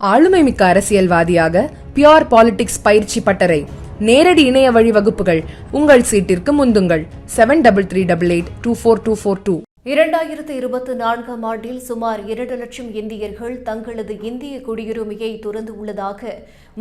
ஆளுமைமிக்க அரசியல்வாதியாக pure politics பயிற்சி பட்டறை நேரடி இணைய வழி வகுப்புகள் உங்கள் சீட்டிற்கு முந்துங்கள் 7338824242. 2024ஆம் ஆண்டில் சுமார் 2 லட்சம் இந்தியர்கள் தங்களது இந்திய குடியுரிமையை துறந்துள்ளதாக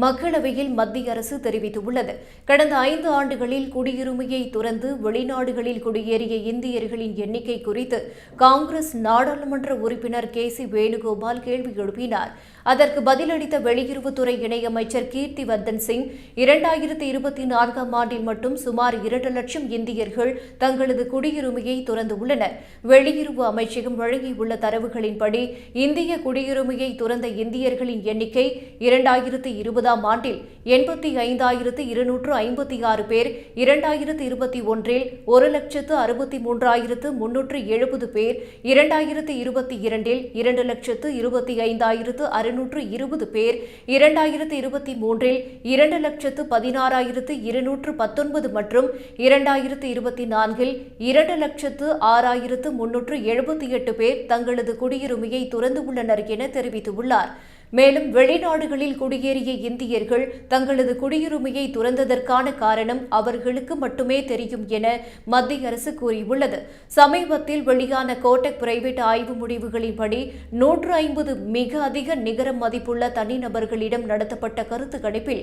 மக்களவையில் மத்திய அரசு தெரிவித்துள்ளது. கடந்த 5 ஆண்டுகளில் குடியுரிமையை துறந்து வெளிநாடுகளில் குடியேறிய இந்தியர்களின் எண்ணிக்கை குறித்து காங்கிரஸ் நாடாளுமன்ற உறுப்பினர் KC வேணுகோபால் கேள்வி எழுப்பினார். அதற்கு பதிலளித்த வெளியுறவுத்துறை இணையமைச்சர் கீர்த்திவர்தன் சிங், 2024ஆம் ஆண்டில் மட்டும் சுமார் 2 லட்சம் இந்தியர்கள் தங்களது குடியுரிமையை துறந்துள்ளனர். வெளியுறவு அமைச்சகம் வழங்கியுள்ள தரவுகளின்படி இந்திய குடியுரிமையை துறந்த இந்தியர்களின் எண்ணிக்கை 2020ஆம் ஆண்டில் 85,256 பேர், 2021இல் 1,63,370 பேர், 2022இல் 2,25,620 பேர், 2023இல் 2,16,219 மற்றும் 2024இல் 2,06,378 பேர் தங்களது குடியுரிமையை துறந்துள்ளனர் என தெரிவித்துள்ளார். மேலும் வெளிநாடுகளில் குடியேறிய இந்தியர்கள் தங்களது குடியுரிமையை துறந்ததற்கான காரணம் அவர்களுக்கு மட்டுமே தெரியும் என மத்திய அரசு கூறியுள்ளது. சமீபத்தில் வெளியான கோட்டக் பிரைவேட் ஆய்வு முடிவுகளின்படி 150 மிக அதிக நிகர மதிப்புள்ள தனிநபர்களிடம் நடத்தப்பட்ட கருத்து கணிப்பில்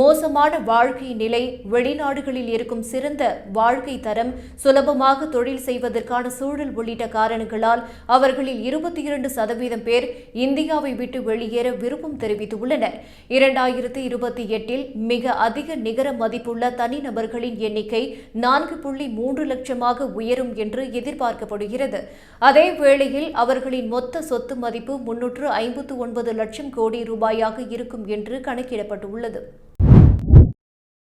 மோசமான வாழ்க்கை நிலை, வெளிநாடுகளில் இருக்கும் சிறந்த வாழ்க்கை தரம், சுலபமாக தொழில் செய்வதற்கான சூழல் உள்ளிட்ட காரணங்களால் அவர்களில் 22% பேர் இந்தியாவை விட்டு வெளியேற விருப்பம் தெரிவித்துள்ளனர். 2028இல் மிக அதிக நிகர மதிப்புள்ள தனிநபர்களின் எண்ணிக்கை 4.3 லட்சமாக உயரும் என்று எதிர்பார்க்கப்படுகிறது. அதே வேளையில் அவர்களின் மொத்த சொத்து மதிப்பு 359 லட்சம் கோடி ரூபாயாக இருக்கும் என்று கணக்கிடப்பட்டுள்ளது.